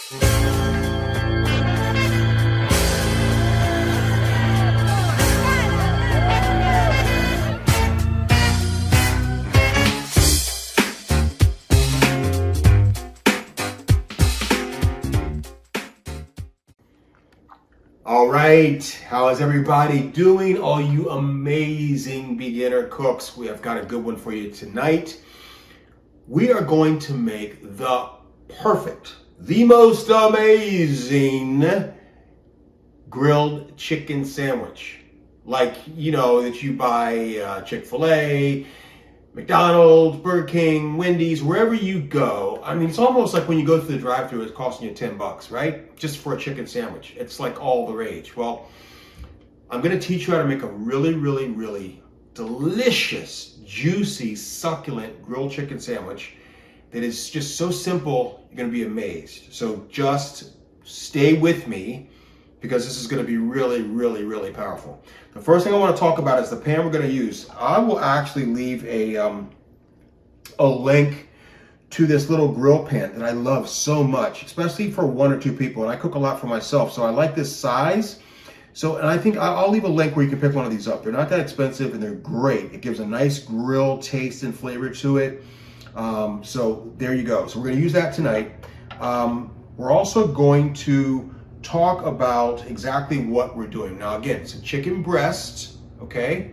All right, how is everybody doing? All you amazing beginner cooks, we have got a good one for you tonight. We are going to make the perfect, the most amazing grilled chicken sandwich. Like, you know, that you buy Chick-fil-A, McDonald's, Burger King, Wendy's, wherever you go. I mean, it's almost like when you go through the drive-thru, it's costing you $10, right? Just for a chicken sandwich. It's like all the rage. Well, I'm going to teach you how to make a really, really, really delicious, juicy, succulent grilled chicken sandwich that is just so simple, you're going to be amazed. So just stay with me because this is going to be really, really, really powerful. The first thing I want to talk about is the pan we're going to use. I will actually leave a link to this little grill pan that I love so much, especially for 1 or 2 people. And I cook a lot for myself, so I like this size. So, and I think I'll leave a link where you can pick one of these up. They're not that expensive and they're great. It gives a nice grill taste and flavor to it. So there you go. So we're going to use that tonight. We're also going to talk about exactly what we're doing. Now again, it's a chicken breast, okay?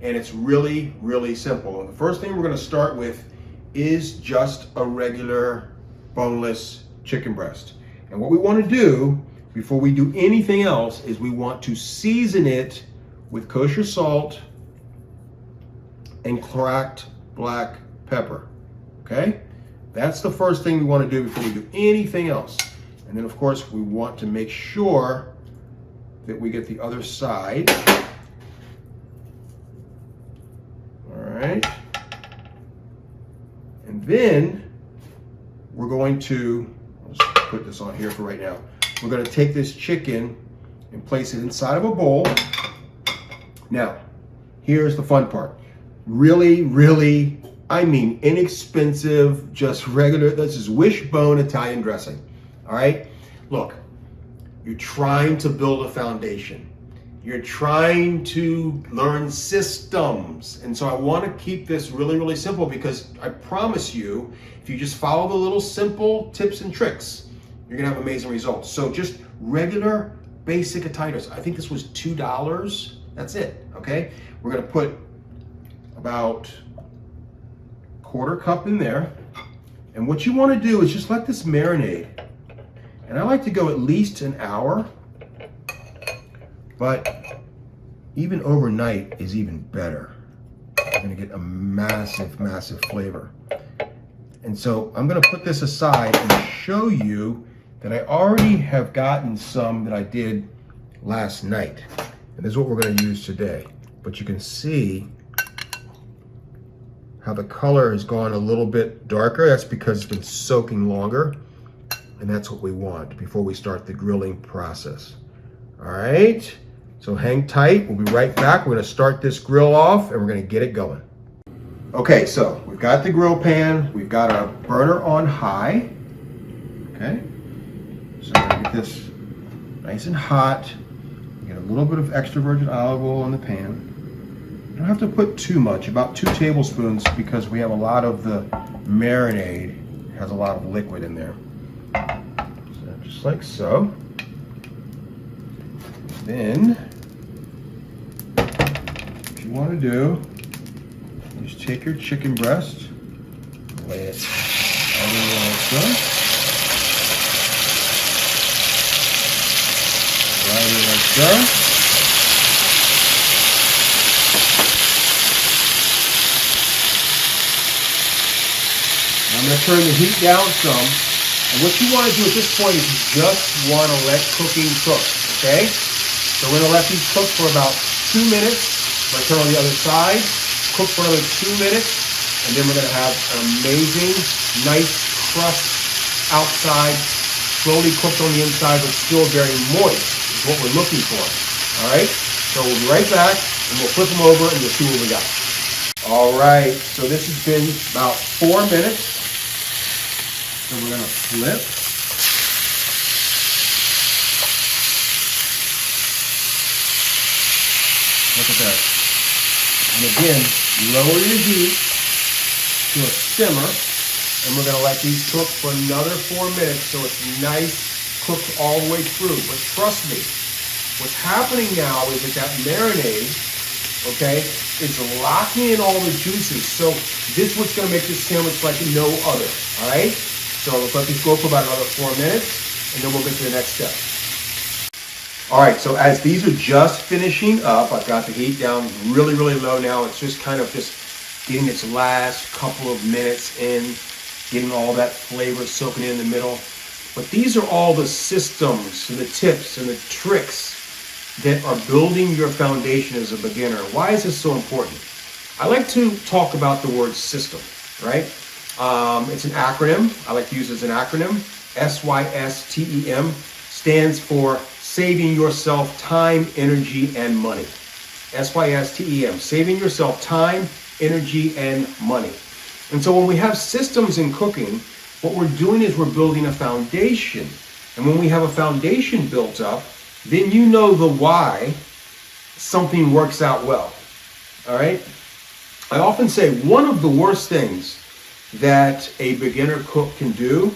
And it's really, really simple. And the first thing we're gonna start with is just a regular boneless chicken breast. And what we wanna do before we do anything else is we want to season it with kosher salt and cracked black pepper, okay? That's the first thing we wanna do before we do anything else. And then of course we want to make sure that we get the other side. All right. And then we're going to, let's put this on here for right now. We're going to take this chicken and place it inside of a bowl. Now, here's the fun part. Really, really, I mean inexpensive, just regular, this is wishbone Italian dressing. All right, look, you're trying to build a foundation. You're trying to learn systems. And so I want to keep this really, really simple because I promise you, if you just follow the little simple tips and tricks, you're gonna have amazing results. So just regular, basic Italian. I think this was $2. That's it, okay? We're gonna put about a 1/4 cup in there. And what you want to do is just let this marinate. And I like to go at least an hour, but even overnight is even better. You're gonna get a massive, massive flavor. And so I'm gonna put this aside and show you that I already have gotten some that I did last night. And this is what we're gonna use today. But you can see how the color has gone a little bit darker. That's because it's been soaking longer. And that's what we want before we start the grilling process. All right, so hang tight. We'll be right back. We're gonna start this grill off and we're gonna get it going. Okay, so we've got the grill pan. We've got our burner on high. Okay, so I'm gonna get this nice and hot. Get a little bit of extra virgin olive oil on the pan. You don't have to put too much, about 2 tablespoons, because we have a lot of the marinade, has a lot of liquid in there. So just like so. Then, what you want to do is take your chicken breast, lay it out in like so. Right in like so. I'm going to turn the heat down some. And what you want to do at this point is you just want to let cooking cook, okay? So we're going to let these cook for about 2 minutes. I'm going to turn on the other side, cook for another 2 minutes, and then we're going to have an amazing, nice crust outside, slowly cooked on the inside, but still very moist is what we're looking for, all right? So we'll be right back, and we'll flip them over, and we'll see what we got. All right, so this has been about 4 minutes. So we're gonna flip. Look at that. And again, lower your heat to a simmer, and we're going to let these cook for another 4 minutes so it's nice, cooked all the way through. But trust me, what's happening now is that marinade, okay, is locking in all the juices. So this is what's going to make this sandwich like no other, all right? So let's let this go for about another 4 minutes, and then we'll get to the next step. All right, so as these are just finishing up, I've got the heat down really, really low now. It's just kind of just getting its last couple of minutes in, getting all that flavor soaking in the middle. But these are all the systems and the tips and the tricks that are building your foundation as a beginner. Why is this so important? I like to talk about the word system, right? It's an acronym. I like to use it as an acronym. SYSTEM stands for saving yourself time, energy, and money. SYSTEM, saving yourself time, energy, and money. And so when we have systems in cooking, what we're doing is we're building a foundation. And when we have a foundation built up, then you know the why something works out well. All right? I often say one of the worst things that a beginner cook can do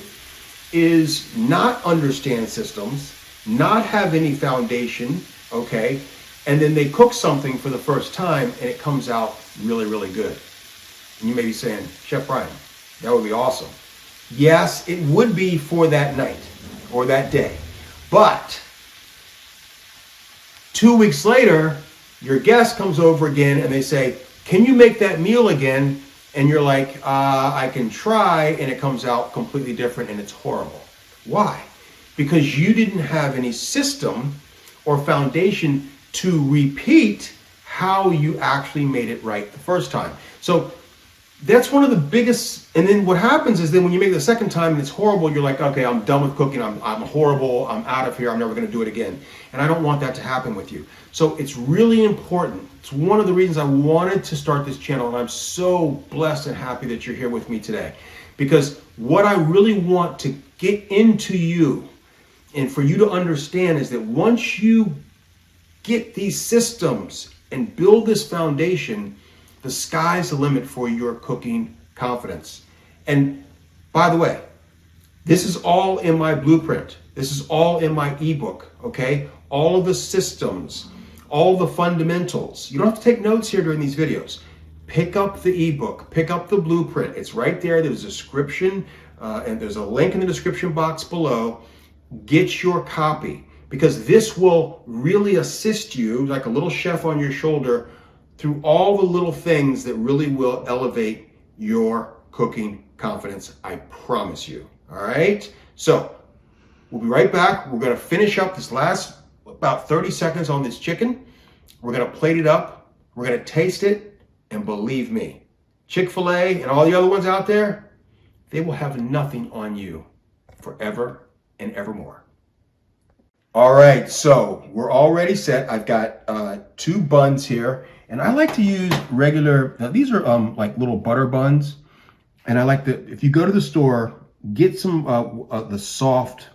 is not understand systems, not have any foundation, okay, and then they cook something for the first time and it comes out really, really good. And you may be saying, Chef Brian, that would be awesome. Yes, it would be for that night or that day. But 2 weeks later, your guest comes over again and they say, can you make that meal again? And you're like, I can try, and it comes out completely different and it's horrible. Why? Because you didn't have any system or foundation to repeat how you actually made it right the first time. So that's one of the biggest, and then what happens is then when you make it the second time and it's horrible, you're like, okay, I'm done with cooking, I'm horrible, I'm out of here, I'm never gonna do it again. And I don't want that to happen with you. So it's really important. It's one of the reasons I wanted to start this channel, and I'm so blessed and happy that you're here with me today. Because what I really want to get into you and for you to understand is that once you get these systems and build this foundation, the sky's the limit for your cooking confidence. And by the way, this is all in my blueprint. This is all in my ebook, okay? All of the systems, all the fundamentals. You don't have to take notes here during these videos. Pick up the ebook, pick up the blueprint. It's right there. There's a description, and there's a link in the description box below. Get your copy, because this will really assist you like a little chef on your shoulder through all the little things that really will elevate your cooking confidence. I promise you. All right. So we'll be right back. We're going to finish up this last about 30 seconds on this chicken. We're going to plate it up. We're going to taste it. And believe me, Chick-fil-A and all the other ones out there, they will have nothing on you forever and evermore. All right, so we're all ready set. I've got 2 buns here, and I like to use regular, now these are like little butter buns, and I like to, if you go to the store, get some the soft,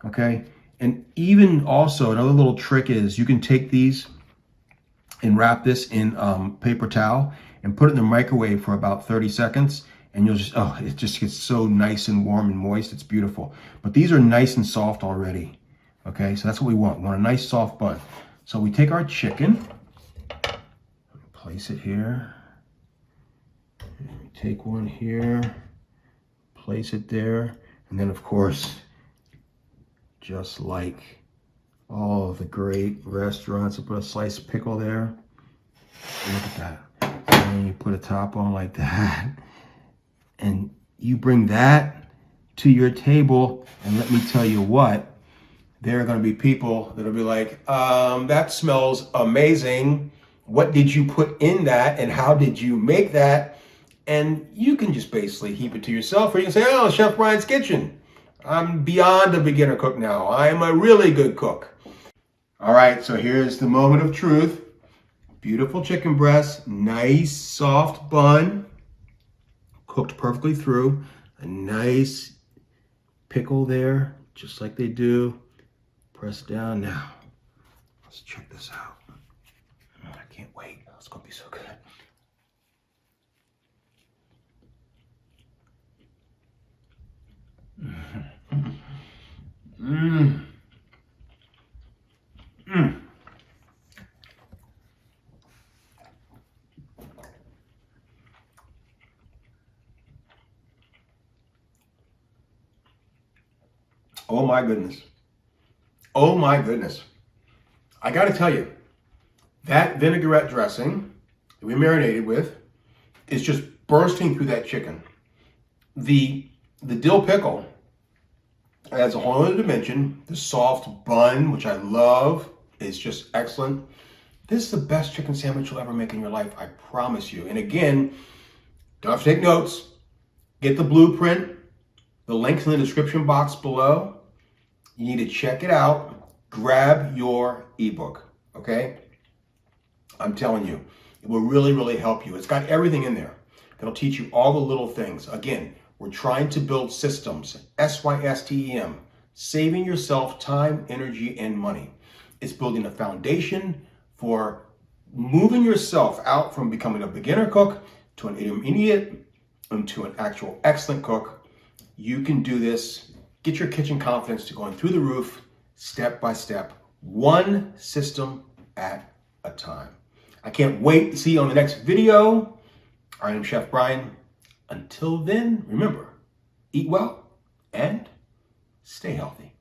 okay? And even also another little trick is you can take these and wrap this in paper towel and put it in the microwave for about 30 seconds. And you'll just, oh, it just gets so nice and warm and moist. It's beautiful. But these are nice and soft already. Okay, so that's what we want. We want a nice soft bun. So we take our chicken, place it here. Take one here, place it there. And then of course, just like all of the great restaurants, I put a sliced pickle there. Look at that. And you put a top on like that. And you bring that to your table, and let me tell you what, there are going to be people that'll be like, that smells amazing. What did you put in that, and how did you make that? And you can just basically heap it to yourself, or you can say, oh, Chef Brian's Kitchen. I'm beyond a beginner cook now. I am a really good cook. All right, so here's the moment of truth. Beautiful chicken breast, nice soft bun, cooked perfectly through, a nice pickle there, just like they do. Press down now. Let's check this out. I can't wait. It's going to be so good. Mmm. Mmm. Oh my goodness. Oh my goodness. I got to tell you, that vinaigrette dressing that we marinated with is just bursting through that chicken. The dill pickle adds a whole other dimension. The soft bun, which I love, is just excellent. This is the best chicken sandwich you'll ever make in your life, I promise you. And again, don't have to take notes. Get the blueprint. The link's in the description box below. You need to check it out. Grab your ebook, okay? I'm telling you, it will really, really help you. It's got everything in there that'll teach you all the little things. Again, we're trying to build systems, SYSTEM, saving yourself time, energy, and money. It's building a foundation for moving yourself out from becoming a beginner cook to an intermediate and to an actual excellent cook. You can do this. Get your kitchen confidence to going through the roof, step by step, one system at a time. I can't wait to see you on the next video. I am Chef Brian. Until then, remember, eat well and stay healthy.